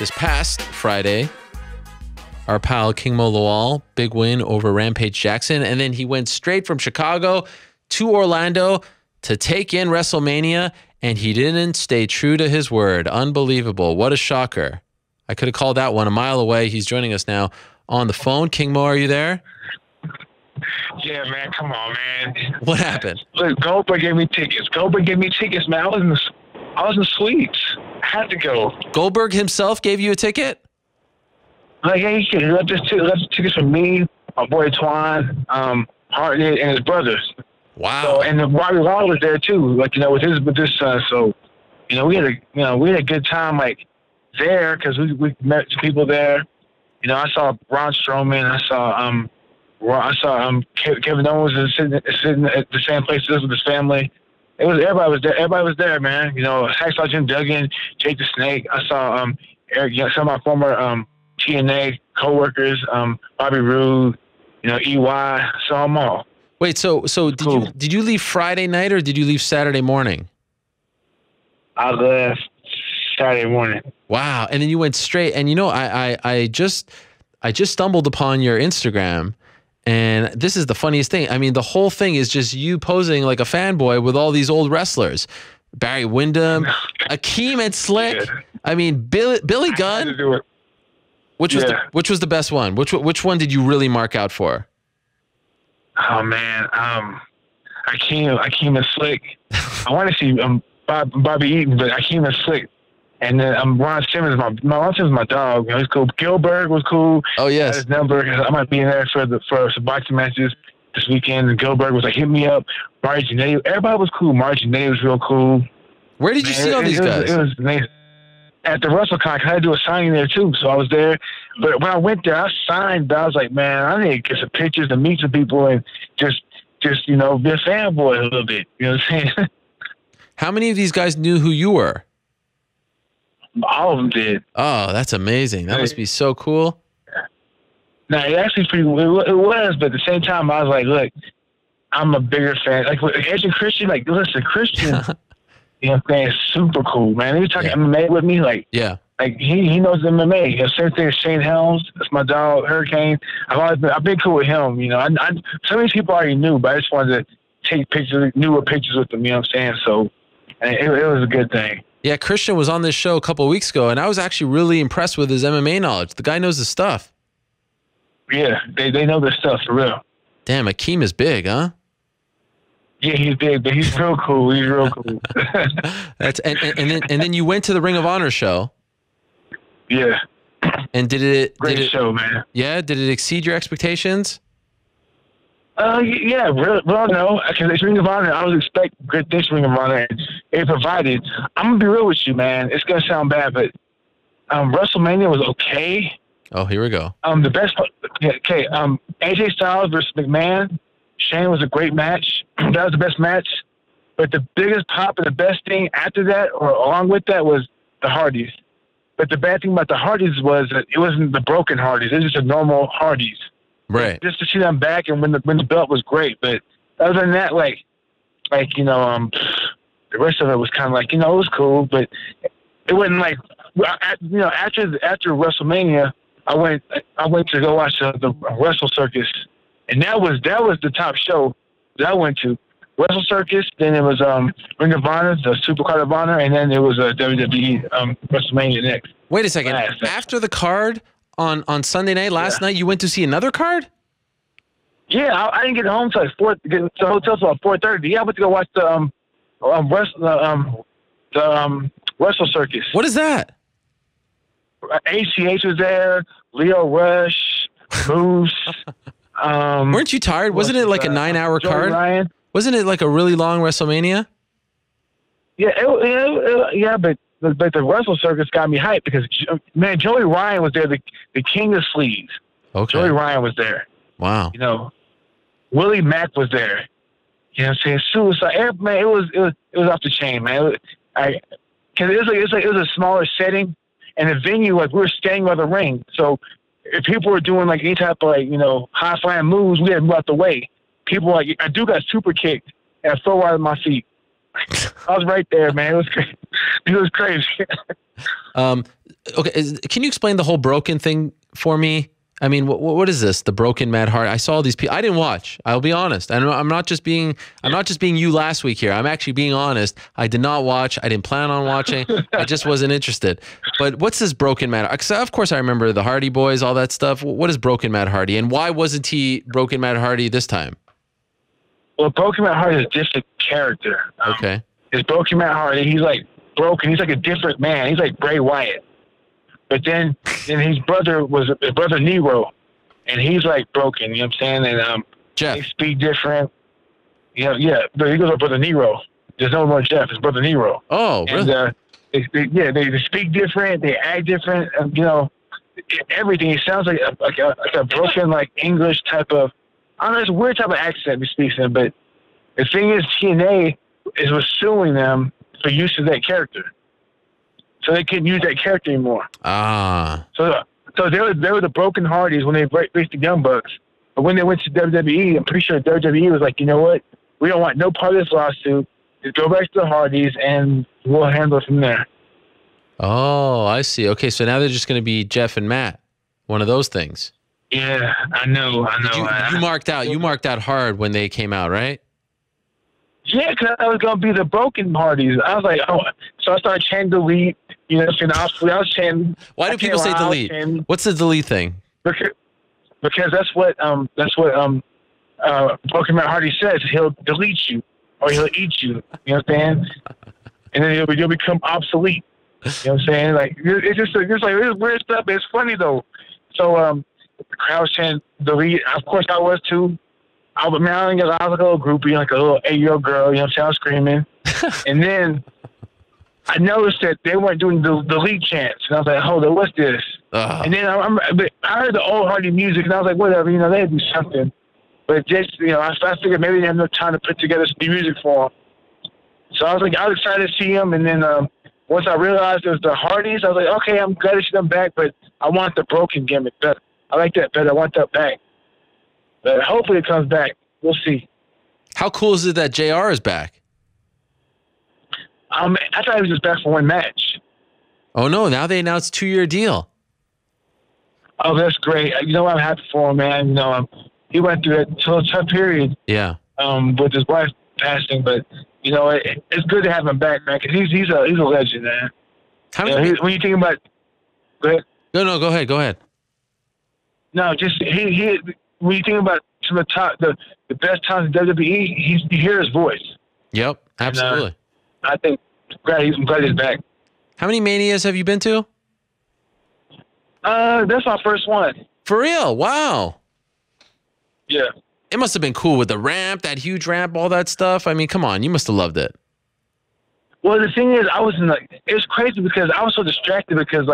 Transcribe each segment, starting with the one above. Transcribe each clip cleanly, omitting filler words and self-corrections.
this past Friday, our pal King Mo Lawal, big win over Rampage Jackson. And then he went straight from Chicago to Orlando to take in WrestleMania, and he didn't stay true to his word. Unbelievable. What a shocker. I could have called that one a mile away. He's joining us now on the phone. King Mo, are you there? Yeah, man, come on, man. What happened? Look, Goldberg gave me tickets. Man. I was in the suites. I had to go. Goldberg himself gave you a ticket? Like, yeah, he left the tickets for me, my boy Twan, Hartnett, and his brothers. Wow. So, and Bobby Lawal was there too, like, you know, with his son. So, you know, we had a good time, like, there, because we met some people there. You know, I saw Braun Strowman. I saw Kevin Owens sitting at the same place as with his family. Everybody was there. Everybody was there, man. You know, I saw Jim Duggan, Jake the Snake. I saw Eric, some of my former TNA coworkers, Bobby Roode, you know, EY. I saw them all. Wait, so did you leave Friday night or did you leave Saturday morning? I left Saturday morning. Wow, and then you went straight. And you know, I just stumbled upon your Instagram. And this is the funniest thing. I mean, the whole thing is just you posing like a fanboy with all these old wrestlers. Barry Windham, Akeem and Slick. Yeah. I mean, Billy Gunn. Which was the best one? Which one did you really mark out for? Oh man, Akeem and Slick. I want to see Bobby Eaton, but Akeem and Slick. And then Ron Simmons, my dog. You know, he's cool. Gilbert was cool. Oh yes, his number. I might be in there for some boxing matches this weekend. And Gilbert was like, hit me up. Marty Jannetty. Everybody was cool. Marty Jannetty was real cool. Where did you see all these guys? It was nice. At the WrestleCon, I had to do a signing there too, so I was there. But when I went there, I signed. But I was like, man, I need to get some pictures and meet some people and just you know, be a fanboy a little bit. You know what I'm saying? How many of these guys knew who you were? All of them did. Oh, that's amazing. That must be so cool. No, it actually it was, but at the same time, I was like, look, I'm a bigger fan. Like, with Edge and Christian, like, listen, Christian, you know what I'm saying, is super cool, man. He was talking MMA with me, like, like he knows MMA. You know, same thing as Shane Helms. That's my dog, Hurricane. I've been cool with him, you know. Some of these people I already knew, but I just wanted to take newer pictures with them, you know what I'm saying? So it was a good thing. Yeah, Christian was on this show a couple of weeks ago, and I was actually really impressed with his MMA knowledge. The guy knows his stuff. Yeah, they know their stuff for real. Damn, Akeem is big, huh? Yeah, he's big, but he's real cool. He's real cool. and then you went to the Ring of Honor show. Yeah. And did it show, man? Yeah, did it exceed your expectations? Yeah, well, no, because it's Ring of Honor. I was expecting good things from Ring of Honor, and it provided. I'm gonna be real with you, man. It's gonna sound bad, but WrestleMania was okay. Oh, here we go. The best. Okay. AJ Styles versus McMahon. Shane was a great match. That was the best match. But the biggest pop and the best thing after that, or along with that, was the Hardys. But the bad thing about the Hardys was that it wasn't the broken Hardys. It was just a normal Hardys. Right. Just to see them back and win the belt was great. But other than that, like you know, the rest of it was kind of like, you know, it was cool, but it wasn't like, you know, after WrestleMania, I went to go watch the Wrestle Circus, and that was the top show that I went to. Wrestle Circus, then it was Ring of Honor, the Supercard of Honor, and then it was WWE WrestleMania next. Wait a second. After the card on Sunday night, last night, you went to see another card? Yeah, I didn't get home till like get to the hotel till 4:30. Yeah, I went to go watch the Wrestle Circus. What is that? ACH was there, Leo Rush, Moose. Weren't you tired? Wasn't it like a 9-hour card? Ryan. Wasn't it like a really long WrestleMania? Yeah, but the Wrestle Circus got me hyped because, man, Joey Ryan was there, the king of sleeves. Okay. Joey Ryan was there. Wow. You know, Willie Mack was there. You know what I'm saying? Suicide. Man, it was off the chain, man. Because it was a smaller setting, and the venue, like, we were standing by the ring. So if people were doing like any type of, like, you know, high flying moves, we had to move out the way. People like, I got super kicked and I fell out of my feet. I was right there, man. It was crazy. It was crazy. okay, can you explain the whole broken thing for me? I mean, what is this? The broken Matt Hardy. I saw all these people. I didn't watch. I'll be honest. I'm not just being you last week here. I'm actually being honest. I did not watch. I didn't plan on watching. I just wasn't interested. But what's this broken Matt? Because of course I remember the Hardy Boys, all that stuff. What is broken Matt Hardy, and why wasn't he broken Matt Hardy this time? Well, broken Matt Hardy is a different character. Okay. It's broken Matt Hardy. He's like broken. He's like a different man. He's like Bray Wyatt. But then his brother Nero, and he's like broken. You know what I'm saying? And Jeff. They speak different. Yeah. But he goes up brother Nero. There's no more Jeff. It's brother Nero. Oh, really? And they speak different. They act different. You know, everything. It sounds like a broken like English type of. I don't know. It's a weird type of accent he speaks in. But the thing is, TNA was suing them for use of that character. So they couldn't use that character anymore. Ah. So they were the Broken Hardys when they faced the Young Bucks. But when they went to WWE, I'm pretty sure WWE was like, you know what? We don't want no part of this lawsuit. Just go back to the Hardys, and we'll handle it from there. Oh, I see. Okay, so now they're just going to be Jeff and Matt. One of those things. Yeah, I know. You marked out. You marked out hard when they came out, right? Yeah, because I was going to be the Broken Hardys. I was like, oh. So I started chanting delete. You know, I was chanting. Why do people say delete? What's the delete thing? Because that's what Broken Matt Hardy says. He'll delete you or he'll eat you. You know what I'm saying? And then you'll become obsolete. You know what I'm saying? Like it's just like it's weird stuff. But it's funny though. So the crowd was chanting delete. Of course I was too. I was like a little groupie, like a little 8-year-old girl. You know what I'm saying? I was screaming, and then I noticed that they weren't doing the delete chants, and I was like, "Hold on, what's this?" And then I heard the old Hardy music, and I was like, "Whatever, you know, they had to do something." But just, you know, I figured maybe they have no time to put together some new music for them. So I was excited to see them, and then once I realized it was the Hardys, I was like, "Okay, I'm glad to see them back," but I want the broken gimmick better. I like that better. I want that back. But hopefully it comes back. We'll see. How cool is it that JR is back? I thought he was just back for one match. Oh, no. Now they announced 2-year deal. Oh, that's great. You know, I'm happy for him, man. You know, he went through that tough period. Yeah. With his wife passing. But, you know, it's good to have him back, man, because he's a legend, man. When you think about – go ahead. No, go ahead. No, just he when you think about some of the best times in WWE, you hear his voice. Yep, absolutely. And, I think I'm glad he's back. How many Manias have you been to? That's my first one. For real? Wow. Yeah. It must have been cool with the ramp, that huge ramp, all that stuff. I mean, come on, you must have loved it. Well, the thing is, it was crazy because I was so distracted because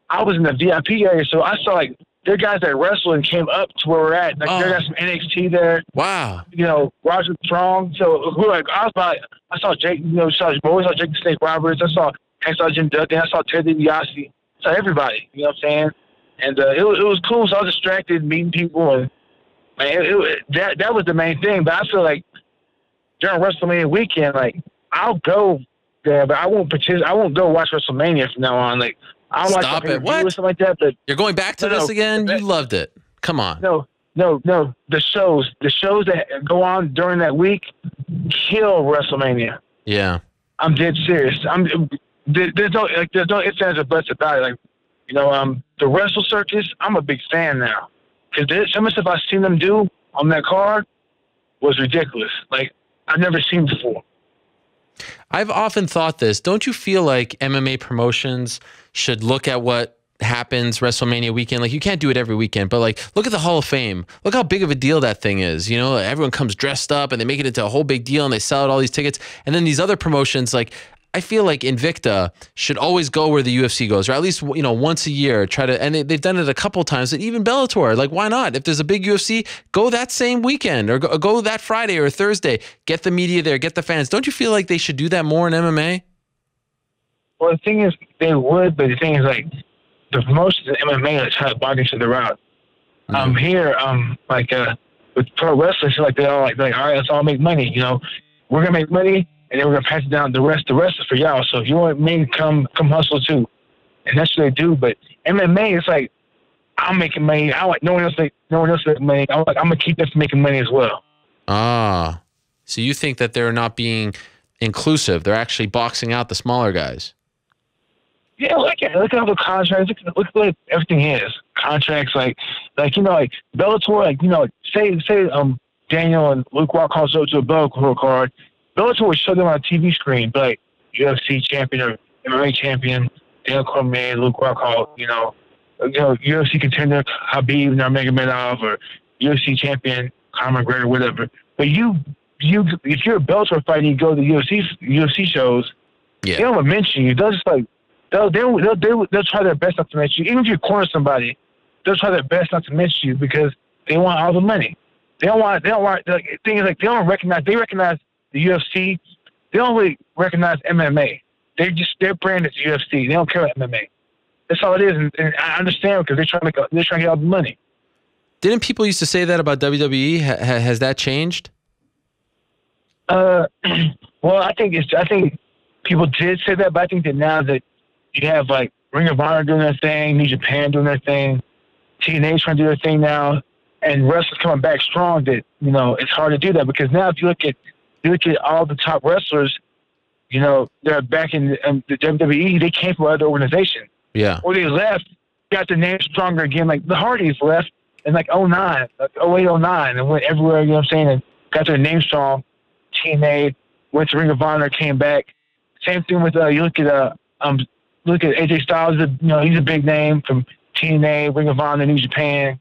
I was in the VIP area, so I saw there are guys that wrestled and came up to where we're at. There got some NXT there. Wow. You know, Roger Strong. So we're I saw Jake. You know, saw Jake the Snake Roberts. I saw Jim Duggan. I saw Ted DiBiase. I saw everybody. You know what I'm saying? And it was cool. So I was distracted meeting people, and man, that was the main thing. But I feel like during WrestleMania weekend, I'll go there, but I won't participate. I won't go watch WrestleMania from now on. I don't Stop like it. What? Or something like that, but you're going back to this again? You loved it. Come on. No. The shows that go on during that week kill WrestleMania. Yeah. I'm dead serious. There's no ifs, ands, or buts about it. The Wrestle Circus, I'm a big fan now. Because some of the stuff I've seen them do on that card was ridiculous. I've never seen before. I've often thought this. Don't you feel like MMA promotions should look at what happens WrestleMania weekend? You can't do it every weekend, but look at the Hall of Fame. Look how big of a deal that thing is. You know, everyone comes dressed up and they make it into a whole big deal and they sell out all these tickets. And then these other promotions, I feel like Invicta should always go where the UFC goes, or at least, once a year, and they've done it a couple times, and even Bellator, why not? If there's a big UFC, go that same weekend, or go that Friday or Thursday, get the media there, get the fans. Don't you feel like they should do that more in MMA? Well, the thing is, they would, but the thing is, the promotions in MMA are trying to bargain each other out. Here, with pro wrestling, so they're all all right, let's all make money, we're gonna make money, and then we're gonna pass it down. The rest is for y'all. So if you want me, come hustle too. and that's what they do. But MMA, it's like I'm making money. I like no one else making money. I'm gonna keep them from making money as well. Ah, so you think that they're not being inclusive? They're actually boxing out the smaller guys. Yeah, look at all the contracts. Look at what everything is. Contracts like Bellator, say Daniel and Luke Rock calls up to a Bellator card. Bellator would show them on a TV screen, but like UFC champion or MMA champion, Daniel Cormier, Luke Rockhold, UFC contender Khabib Nurmagomedov, or UFC champion Conor McGregor, whatever. But if you're a Bellator fighter, you go to UFC shows. Yeah. They don't mention you. They'll just like they'll try their best not to mention you. Even if you corner somebody, they'll try their best not to mention you because they want all the money. They don't recognize. They recognize the UFC. They don't really recognize MMA. Their brand is UFC. They don't care about MMA. That's all it is, and I understand because they're trying to get all the money. Didn't people used to say that about WWE? Has that changed? Well, I think people did say that, but I think that now that you have like Ring of Honor doing their thing, New Japan doing their thing, TNA's trying to do their thing now, and wrestlers coming back strong, that it's hard to do that because now if you look at all the top wrestlers, they're back in the WWE. They came from other organizations. Yeah. Or they left, got their name stronger again. Like the Hardys left in like 09, like 08, 09, and went everywhere. You know what I'm saying? And got their name strong. TNA went to Ring of Honor, came back. Same thing with you look at AJ Styles. He's a big name from TNA, Ring of Honor, New Japan.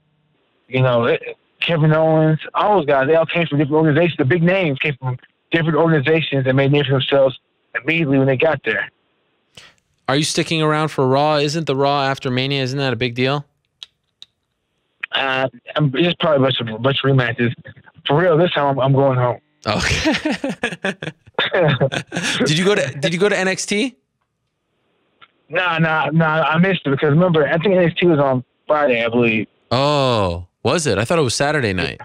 Kevin Owens, all those guys. They all came from different organizations. The big names came from different organizations and made names for themselves immediately when they got there. Are you sticking around for Raw? Isn't the Raw after Mania? Isn't that a big deal? It's probably a bunch of rematches. For real, this time I'm going home. Okay. Did you go to NXT? Nah. I missed it because remember, I think NXT was on Friday, I believe. Oh, was it? I thought it was Saturday night.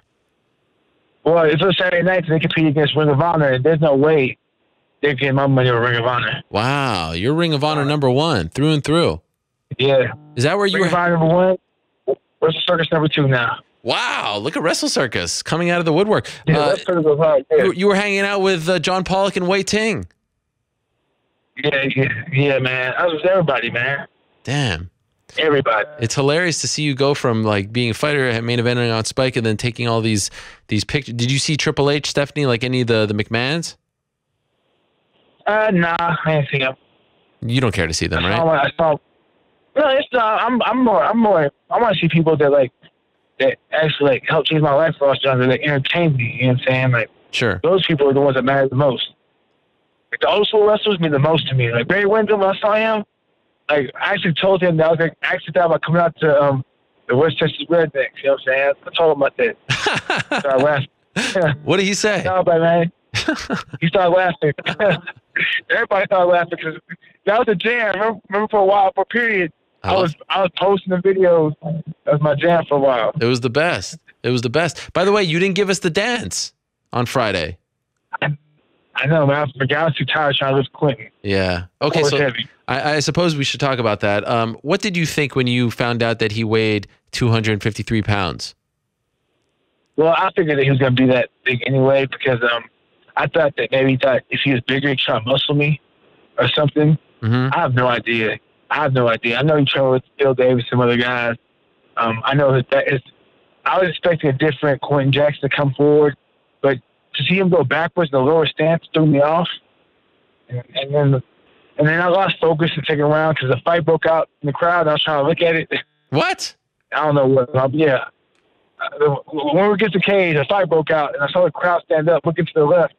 Well, it's a Saturday night, so they compete against Ring of Honor, and there's no way they're getting my money with Ring of Honor. Wow, you're Ring of Honor number one, through and through. Yeah. Is that where you Ring of Honor number one? Wrestle Circus number two now. Wow, look at Wrestle Circus coming out of the woodwork. Yeah, you were hanging out with John Pollock and Wei Ting. Yeah, man. I was with everybody, man. Damn. Everybody. It's hilarious to see you go from like being a fighter at main eventing on Spike and then taking all these pictures. Did you see Triple H, Stephanie, like any of the McMahons? Nah, I didn't see them. You don't care to see them, right? I saw. No, it's not. I'm more. I want to see people that actually like help change my life for us, that entertain me. You know what I'm saying? Like, sure. Those people are the ones that matter the most. Like the old school wrestlers mean the most to me. Like Barry Windham, when I saw him, like I actually told him that I actually thought about coming out to the West Texas Rednecks. You know what I'm saying? I told him about that. So I laughed. What did he say? No, but man, he started laughing. Everybody started laughing because that was a jam. Remember for a while, for a period, I was posting the videos. That was my jam for a while. It was the best. It was the best. By the way, you didn't give us the dance on Friday. I know, man. I forgot. I was too tired trying to lift Quentin. Yeah. Okay, so heavy. I suppose we should talk about that. What did you think when you found out that he weighed 253 pounds? Well, I figured that he was going to be that big anyway because I thought that maybe he thought if he was bigger, he'd try to muscle me or something. Mm-hmm. I have no idea. I know he trained with Phil Davis and some other guys. I know that is. I was expecting a different Quentin Jackson to come forward, but to see him go backwards in the lower stance threw me off. And then I lost focus in the second round because the fight broke out in the crowd. And I was trying to look at it. What? I don't know what. Yeah. When we get to the cage, the fight broke out, and I saw the crowd stand up, looking to the left.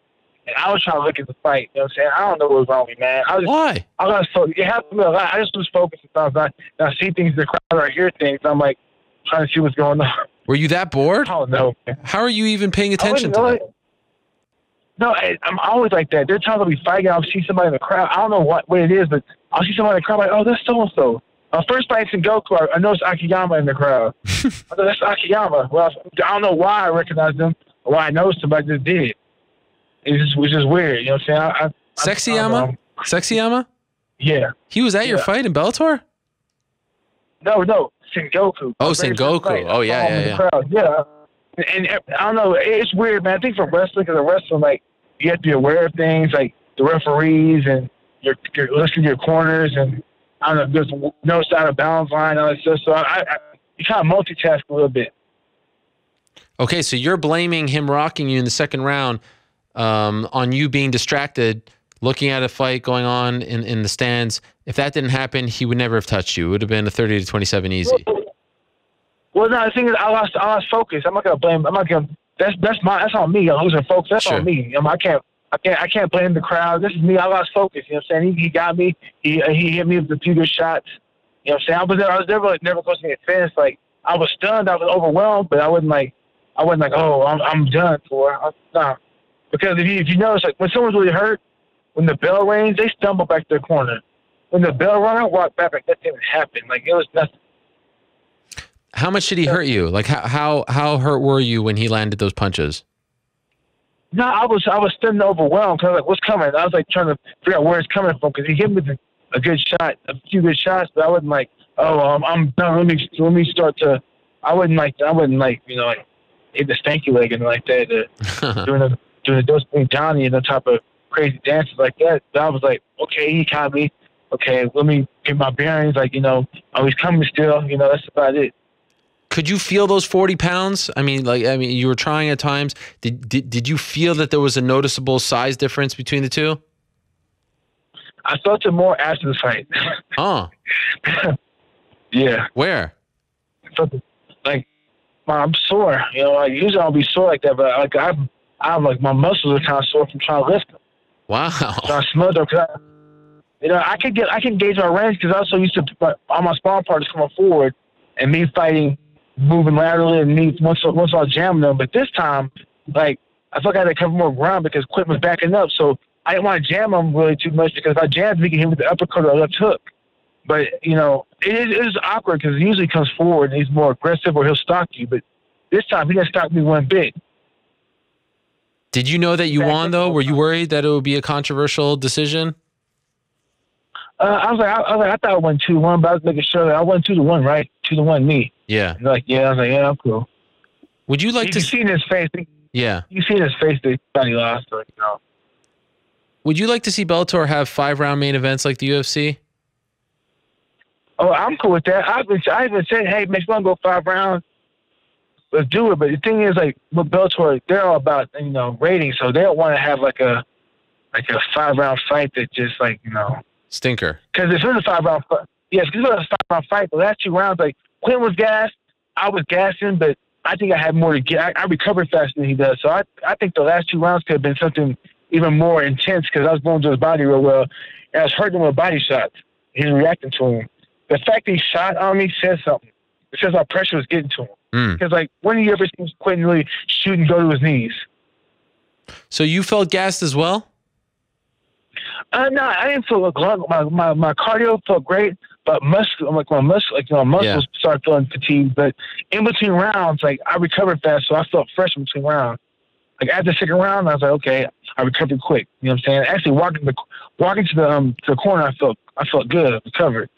And I was trying to look at the fight. You know what I'm saying? I don't know what was wrong with me, man. Why? It happened to me a lot. I just was focused sometimes. I see things in the crowd or I hear things. I'm like trying to see what's going on. Were you that bored? I don't know, man. How are you even paying attention to that? No, I'm always like that. There are times I'll be fighting, I'll see somebody in the crowd. I don't know what it is, but I'll see somebody in the crowd like, oh, that's so-and-so. First fight in Goku, I noticed Akiyama in the crowd. I thought, that's Akiyama. Well, I don't know why I recognized him or why I noticed him, but I just did. It was just weird. You know what I'm saying? Sexy Yama? Sexy Yama? Yeah. He was at your fight in Bellator? No, Sengoku. Oh, Sengoku. Oh, yeah, yeah, in the yeah. crowd. Yeah. And I don't know, it's weird, man. I think for wrestling, because wrestling, like, you have to be aware of things, like the referees, and you're listening to your corners, and I don't know, there's no out of bounds line, all that stuff. So you kind of multitask a little bit. Okay, so you're blaming him rocking you in the second round on you being distracted, looking at a fight going on in the stands. If that didn't happen, he would never have touched you. It would have been a 30-27 easy. Well, no, the thing is, I lost focus. I'm not gonna blame. I'm not gonna. That's on me. I'm losing focus. That's Sure. on me. I can't blame the crowd. This is me. I lost focus. You know what I'm saying? He got me. He hit me with a few good shots. You know what I'm saying? I was never close to get finished. Like, I was stunned. I was overwhelmed, but I wasn't like, oh, I'm done for. Nah. Because if you notice, like, when someone's really hurt, when the bell rings, they stumble back to their corner. When the bell rang, I walked back like that didn't happen. Like, it was nothing. How much did he hurt you? Like, how hurt were you when he landed those punches? No, I was stunned and overwhelmed because like, what's coming? I was like trying to figure out where it's coming from because he hit me with a good shot, a few good shots, but I wasn't like, oh, I'm done. Let me start to. I wouldn't like you know, like hit the stanky leg and like that, doing the dose being Johnny and the type of crazy dances like that. But I was like, okay, he caught me. Okay, let me get my bearings. Like, you know, oh, he's coming still. You know, that's about it. Could you feel those 40 pounds? I mean, you were trying at times. Did you feel that there was a noticeable size difference between the two? I felt it more after the fight. Oh. Yeah. Where? Like, I'm sore. You know, like usually I'll be sore like that, but like I'm like my muscles are kind of sore from trying to lift them. Wow. So I smother because you know I can gauge my range because I also used to all my sparring partners coming forward and me fighting, moving laterally, and me once I jam them. But this time, like I felt like I had to cover more ground because Quint was backing up, so I didn't want to jam him really too much because if I jammed, he can hit him with the uppercut or left hook. But, you know, it is awkward because he usually comes forward and he's more aggressive or he'll stalk you. But this time, he didn't stalk me one bit. Did you know that you won, though? Were you worried that it would be a controversial decision? I thought I won 2-1, but I was making sure that I won 2-1, right? 2-1 me. Yeah. And like, yeah, I was like, yeah, I'm cool. Would you like to see in his face? Yeah. You see in his face that he thought he lost, or, you know. Would you like to see Bellator have 5-round main events like the UFC? Oh, I'm cool with that. I even said, hey, man, if you want to go 5 rounds, let's do it. But the thing is, like, with Bellator, they're all about, you know, ratings, so they don't want to have like a 5-round fight that just, like, you know. Stinker. Because if it was a 5-round fight, yes, because it was a 5-round fight, the last 2 rounds, like, Quinn was gassed, I was gassing, but I think I had more to get. I recovered faster than he does. So I think the last 2 rounds could have been something even more intense because I was going to his body real well, and I was hurting him with body shots. He was reacting to him. The fact that he shot on me says something. It says our pressure was getting to him. Because, like, when do you ever see Quentin really shoot and go to his knees? So you felt gassed as well? No, I didn't feel like my cardio felt great, but my muscles started feeling fatigued. But in between rounds, like, I recovered fast, so I felt fresh in between rounds. Like, after the second round, I was like, okay, I recovered quick. You know what I'm saying? Actually, walking to the corner, I felt good. I recovered.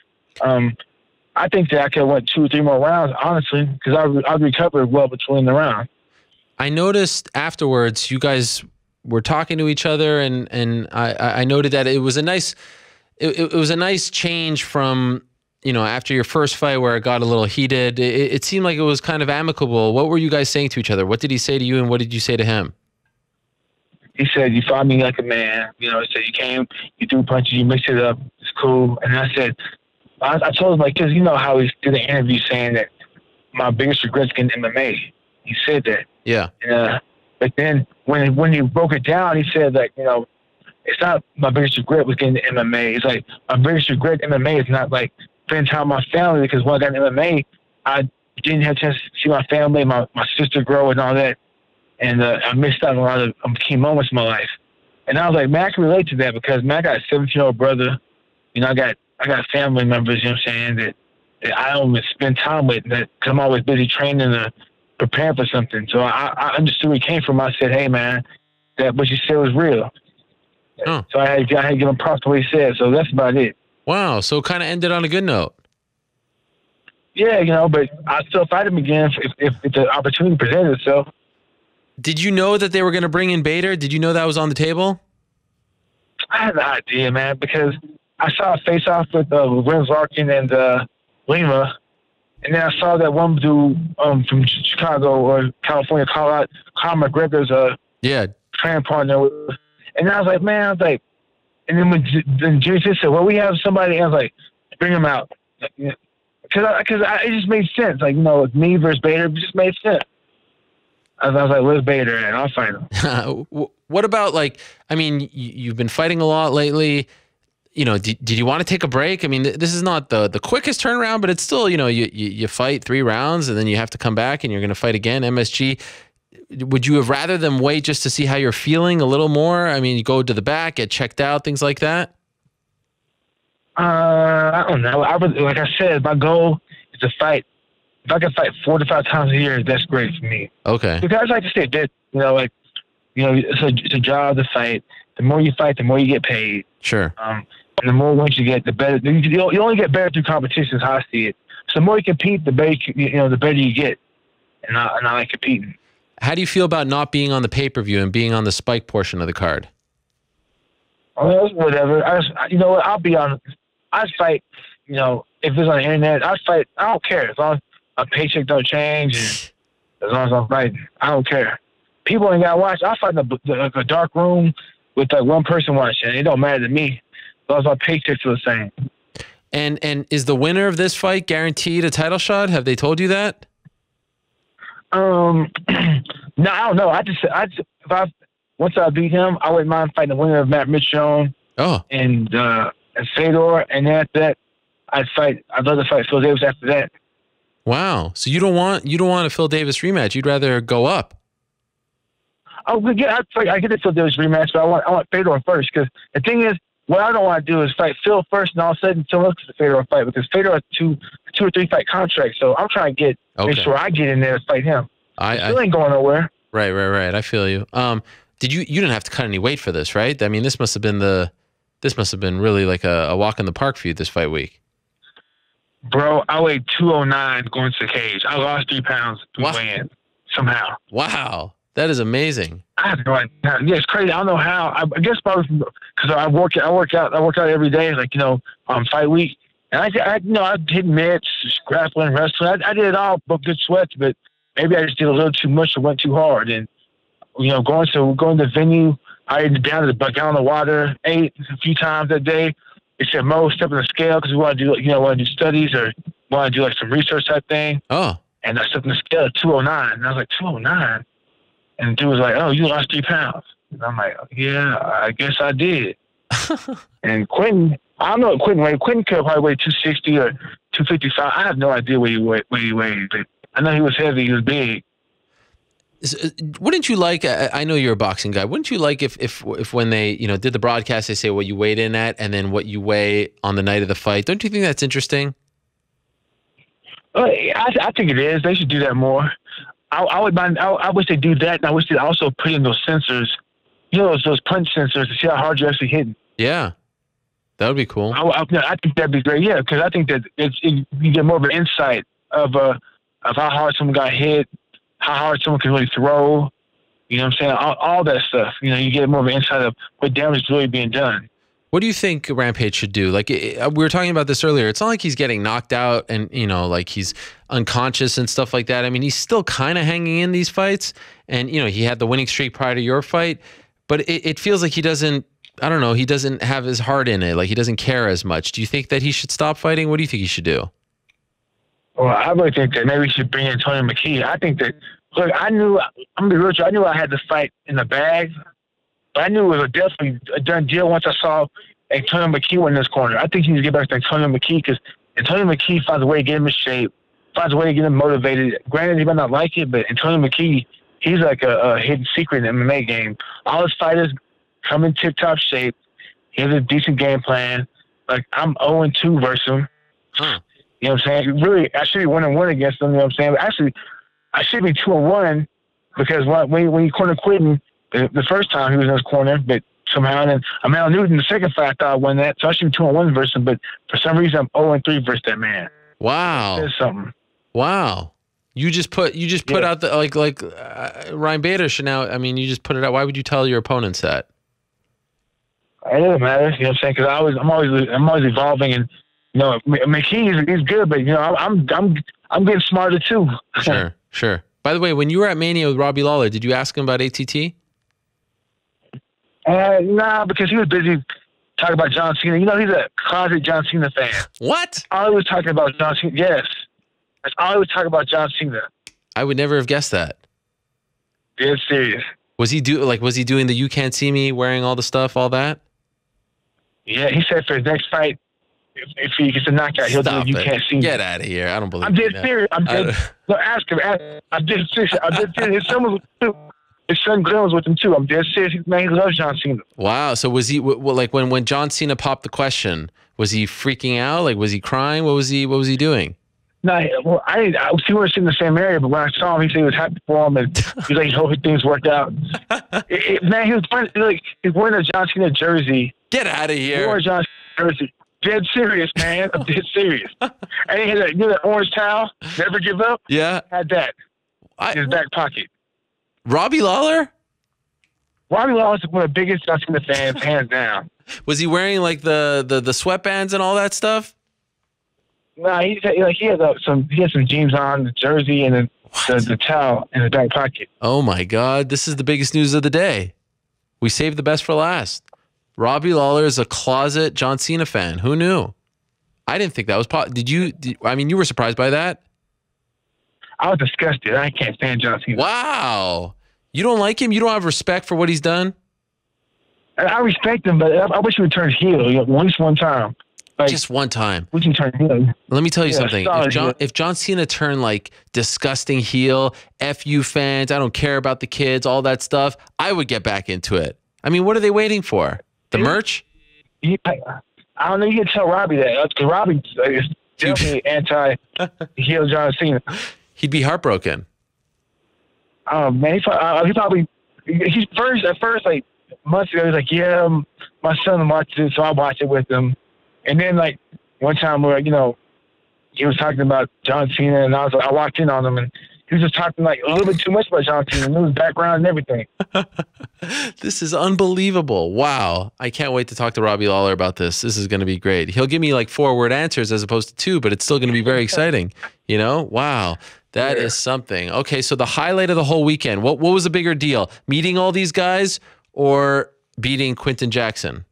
I think that I could have went 2 or 3 more rounds, honestly, because I recovered well between the rounds. I noticed afterwards you guys were talking to each other, and I noted that it was a nice it was a nice change from, you know, after your first fight where it got a little heated. It seemed like it was kind of amicable. What were you guys saying to each other? What did he say to you, and what did you say to him? He said, you fought me like a man. You know, he said, you came, you threw punches, you mixed it up. It's cool. And I said, I told him, like, because you know how he did an interview saying that my biggest regret's getting MMA. He said that. Yeah. But then when he broke it down, he said, like, you know, it's not my biggest regret was getting into MMA. It's like my biggest regret in MMA is not, like, spending time with my family, because when I got into MMA, I didn't have a chance to see my family, my sister grow and all that. And I missed out on a lot of key moments in my life. And I was like, man, I can relate to that because, man, I got a 17-year-old brother. You know, I got family members, you know what I'm saying, that I don't even spend time with, because I'm always busy training or preparing for something. So I understood where he came from. I said, hey, man, that what you said was real. Oh. So I had to give him props to what he said. So that's about it. Wow. So it kind of ended on a good note. Yeah, but I still fight him again if the opportunity presented itself. Did you know that they were going to bring in Bader? Did you know that was on the table? I had no idea, man, because I saw a face-off with Renz Larkin and Lima, and then I saw that one dude from Chicago or California, Conor McGregor's training partner, and I was like, man, and then when Jimmy said, well, we have somebody, I was like, bring him out. Because it just made sense. Me versus Bader, it just made sense. I was like, where's Bader at? I'll fight him. What about, you've been fighting a lot lately. Did you want to take a break? I mean, this is not the quickest turnaround, but it's still, you fight 3 rounds and then you have to come back and you're going to fight again, MSG. Would you have rather them wait just to see how you're feeling a little more? I mean, you go to the back, get checked out, things like that? I don't know. Like I said, my goal is to fight. If I can fight 4 to 5 times a year, that's great for me. Okay. Because I like to stay fit. It's a job to fight. The more you fight, the more you get paid. Sure. And the more wins you get, the better. You only get better through competition, is how I see it. So the more you compete, the better you get. And I like competing. How do you feel about not being on the pay-per-view and being on the Spike portion of the card? Oh, whatever. I'll be on. I'd fight. If it's on the internet, I'd fight. I don't care as long as my paycheck don't change. And as long as I'm fighting, I don't care. People ain't gotta watch. I fight in a dark room with one person watching. It don't matter to me as long as my paycheck's the same. And is the winner of this fight guaranteed a title shot? Have they told you that? No, I don't know. Once I beat him, I wouldn't mind fighting the winner of Matt Mitrione. Oh. And Fedor, and then after that, I'd love to fight Phil Davis after that. Wow. So you don't want a Phil Davis rematch. You'd rather go up. Oh, yeah, I get the Phil Davis rematch, but I want Fedor first, because the thing is, what I don't want to do is fight Phil first, and all of a sudden someone else gets the Fedor fight, because Fedor has 2 or 3 fight contracts. So I'm trying to make sure I get in there to fight him. Phil ain't going nowhere. Right. I feel you. You didn't have to cut any weight for this, right? I mean, this must have been really like a walk in the park for you this fight week. Bro, I weighed 209 going to the cage. I lost 3 pounds to weigh in somehow. Wow. That is amazing. I have no idea. Yeah, it's crazy. I don't know how. I guess probably because I work out every day, fight week. And I did mitts, grappling, wrestling. I did it all, but good sweats. But maybe I just did a little too much or went too hard. And going to the venue, I ate down to the gallon of water, ate a few times that day. They said, Mo, step on the scale because we want to do studies or want to do some research type thing. Oh. And I stepped on the scale at 209. And I was like, 209? And the dude was like, oh, you lost 3 pounds. And I'm like, yeah, I guess I did. And Quentin, I don't know what Quentin weighed. Quentin could probably weigh 260 or 255. I have no idea what he weighed. But I know he was heavy. He was big. Wouldn't you like, I know you're a boxing guy, wouldn't you like if when they, did the broadcast, they say what you weighed in at and then what you weigh on the night of the fight? Don't you think that's interesting? I think it is. They should do that more. I would mind. I wish they do that, and I wish they also put in those sensors, those punch sensors to see how hard you're actually hitting. Yeah, that would be cool. I think that'd be great. Yeah, because I think that you get more of an insight of how hard someone got hit, how hard someone can really throw. You know what I'm saying? All that stuff. You get more of an insight of what damage is really being done. What do you think Rampage should do? Like, we were talking about this earlier. It's not like he's getting knocked out and, like he's unconscious and stuff like that. I mean, he's still kind of hanging in these fights. And, he had the winning streak prior to your fight. But it feels like he doesn't have his heart in it. Like, he doesn't care as much. Do you think that he should stop fighting? What do you think he should do? Well, I really think that maybe we should bring in Tony McKee. I think that, look, I'm going to be real. I knew I had the fight in the bag. I knew it was definitely a done deal once I saw Antonio McKee in this corner. I think he needs to get back to Antonio McKee because Antonio McKee finds a way to get him in shape, finds a way to get him motivated. Granted, he might not like it, but Antonio McKee, he's like a hidden secret in the MMA game. All his fighters come in tip-top shape. He has a decent game plan. Like, I'm 0-2 versus him. Huh. You know what I'm saying? Really, I should be 1-1 against him, you know what I'm saying? But actually, I should be 2-1 because when you corner Quentin, the first time he was in his corner, but somehow, and then Amal Newton, the second fight, I thought I won that. So I should be 2-1 versus him, but for some reason, I'm 0-3 versus that man. Wow. There's something. Wow. You just put out the like Ryan Bader should now. I mean, you just put it out. Why would you tell your opponents that? It doesn't matter, you know what I'm saying? Because I'm always evolving, and you know, McKee he's good, but you know, I'm getting smarter too. Sure. By the way, when you were at Mania with Robbie Lawler, did you ask him about ATT? Nah, because he was busy talking about John Cena. You know, he's a closet John Cena fan. What? All he was talking about John Cena. Yes, that's all he was talking about John Cena. I would never have guessed that. Dead serious. Was he doing the "You Can't See Me," wearing all the stuff, all that? Yeah, he said for his next fight, if he gets a knockout, he'll do "You Can't See Me." Get out of here! I don't believe. I'm dead serious. I'm dead. No, ask him. I'm dead serious. His son was too. His son Glenn was with him too. I'm dead serious. Man, he loves John Cena. Wow. So was he like when John Cena popped the question? Was he freaking out? Like, was he crying? What was he doing? No, well, we weren't in the same area, but when I saw him, he said he was happy for him, and he's like, he hoped things worked out. Man, he was wearing a John Cena jersey. Get out of here. He wore a John Cena jersey. Dead serious, man. I'm dead serious. And he had that orange towel, never give up. Yeah. Had that in his back pocket. Robbie Lawler? Robbie Lawler is one of the biggest John Cena fans, hands down. Was he wearing like the sweatbands and all that stuff? No, he had some jeans on, the jersey, and then the towel in his back pocket. Oh my God! This is the biggest news of the day. We saved the best for last. Robbie Lawler is a closet John Cena fan. Who knew? I didn't think that was I mean, you were surprised by that? I was disgusted. I can't stand John Cena. Wow. You don't like him? You don't have respect for what he's done? I respect him, but I wish he would turn heel at least one time. Like, just one time. We can turn heel. Let me tell you something. If John Cena turned like disgusting heel, F you fans, I don't care about the kids, all that stuff, I would get back into it. I mean, what are they waiting for? The merch? I don't know. You can tell Robbie that. Because Robbie is definitely anti-heel John Cena. He'd be heartbroken. Oh, man. He's at first, like, months ago, he was like, yeah, my son watches it, so I watch it with him. And then, like, one time where, you know, he was talking about John Cena, and I walked in on him, and he was just talking, like, a little bit too much about John Cena, knew his background and everything. This is unbelievable. Wow. I can't wait to talk to Robbie Lawler about this. This is going to be great. He'll give me, like, 4-word answers as opposed to 2, but it's still going to be very exciting. You know? Wow. That is something. Okay, so the highlight of the whole weekend, what was a bigger deal? Meeting all these guys or beating Quinton Jackson?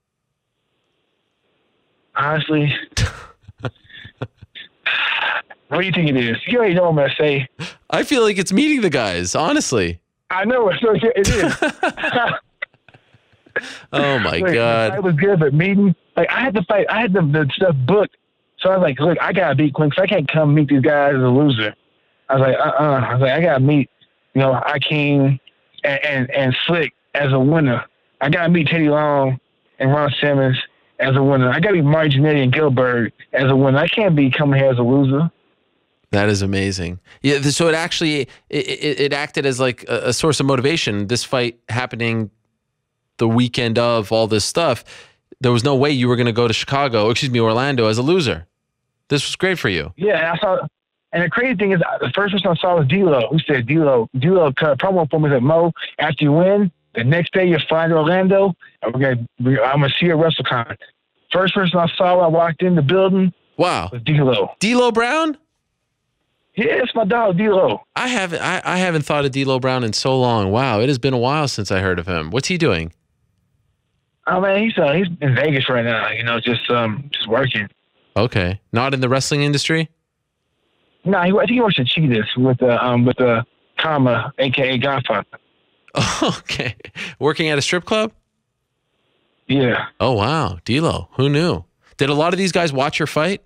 Honestly, what do you think it is? You already know what I'm going to say. I feel like it's meeting the guys, honestly. I know it is. Oh, my God. The fight was good, but meeting, like, I had to fight. I had the stuff booked. So I was like, look, I got to beat Quinn because I can't come meet these guys as a loser. I was like, I was like, I got to meet, you know, Akeem and Slick as a winner. I got to meet Teddy Long and Ron Simmons as a winner. I got to beat Marty Jannetty and Gilbert as a winner. I can't be coming here as a loser. That is amazing. Yeah, so it actually it acted as like a source of motivation. This fight happening the weekend of all this stuff, there was no way you were going to go to Orlando as a loser. This was great for you. Yeah, I saw. And the crazy thing is, the first person I saw was D-Lo. Who said D-Lo cut a promo for me that Mo, after you win, the next day you're flying to Orlando, and I'm gonna see you at WrestleCon. First person I saw when I walked in the building. Wow. Was D-Lo. D-Lo Brown? Yeah, it's my dog, D-Lo. I haven't thought of D-Lo Brown in so long. Wow, it has been a while since I heard of him. What's he doing? Oh man, he's in Vegas right now. You know, just working. Okay, not in the wrestling industry. No, I think he works at Cheetahs with Kama, aka Godfather. Okay, working at a strip club. Yeah. Oh wow, D-Lo. Who knew? Did a lot of these guys watch your fight?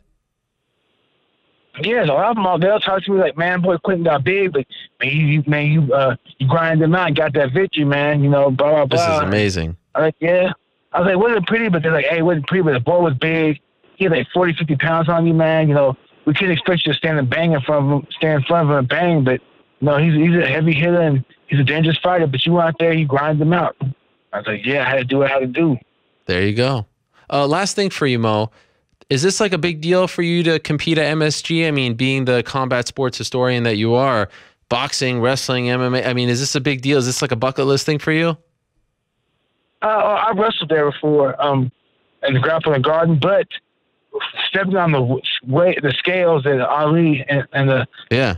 Yeah, a lot of them they'll talk to me like, man, boy, Quentin got big, but you grinded them out and got that victory, man. You know, blah blah blah. This is amazing. I'm like, yeah. I was like, wasn't pretty, but they're like, hey, wasn't pretty, but the boy was big. He had like 40, 50 pounds on you, man. You know, we couldn't expect you to stand in front of him and bang, but no, he's a heavy hitter and he's a dangerous fighter. But you out there, you grind him out. I was like, yeah, I had to do what I had to do. There you go. Last thing for you, Mo. Is this like a big deal for you to compete at MSG? I mean, being the combat sports historian that you are, boxing, wrestling, MMA. I mean, is this a big deal? Is this like a bucket list thing for you? I wrestled there before, in the Grappling Garden, but stepping on the scales that Ali and the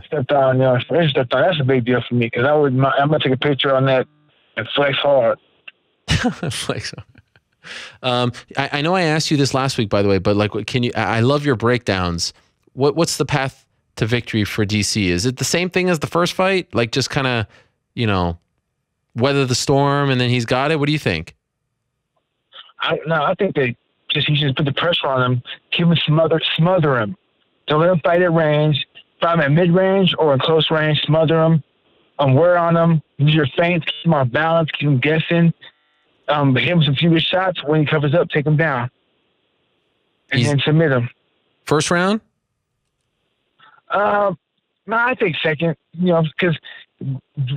stepped on, stepped on, that's a big deal for me because I'm gonna take a picture on that and flex hard. Flex hard. I know I asked you this last week, by the way, but like, can you? I love your breakdowns. What's the path to victory for DC? Is it the same thing as the first fight? Like just kind of, weather the storm and then he's got it? What do you think? I think he should put the pressure on him, keep him smother him. Don't let him fight at range. Fight him at mid-range or in close range, smother him, wear on him, use your feints, keep him on balance, keep him guessing. Hit him some few shots. When he covers up, take him down. And then submit him. First round? No, I think second, because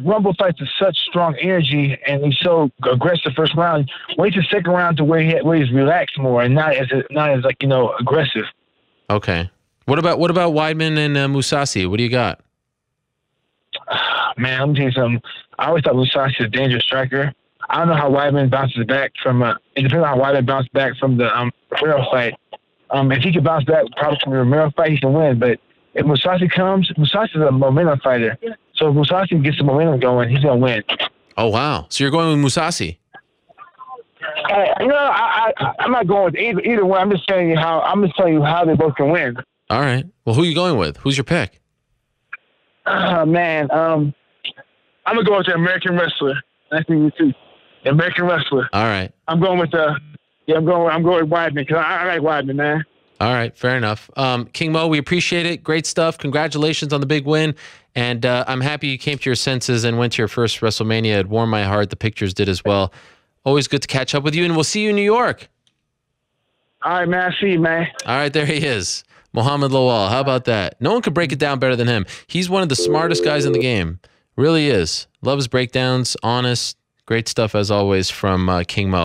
Rumble fights with such strong energy and he's so aggressive first round. Wait till second round to where he's relaxed more and not as aggressive. Okay. What about Weidman and Mousasi? What do you got? Man, let me tell you something. I always thought Mousasi was a dangerous striker. I don't know how Weidman bounces back from. It depends on how Weidman bounces back from the Romero fight. If he can bounce back probably from the Romero fight, he can win. But if Mousasi comes, Mousasi is a momentum fighter. So if Mousasi gets the momentum going, he's gonna win. Oh wow! So you're going with Mousasi? I'm not going with either one. I'm just telling you how they both can win. All right. Well, who are you going with? Who's your pick? Man, I'm gonna go with the American wrestler. I think you too. The American wrestler. All right. I'm going with I'm going with Weidman because I like Weidman, man. All right, fair enough. King Mo, we appreciate it. Great stuff. Congratulations on the big win. And I'm happy you came to your senses and went to your first WrestleMania. It warmed my heart. The pictures did as well. Always good to catch up with you, and we'll see you in New York. All right, man. I see you, man. All right, there he is. Mohammed Lawal. How about that? No one could break it down better than him. He's one of the smartest guys in the game. Really is. Loves breakdowns, honest. Great stuff, as always, from King Mo.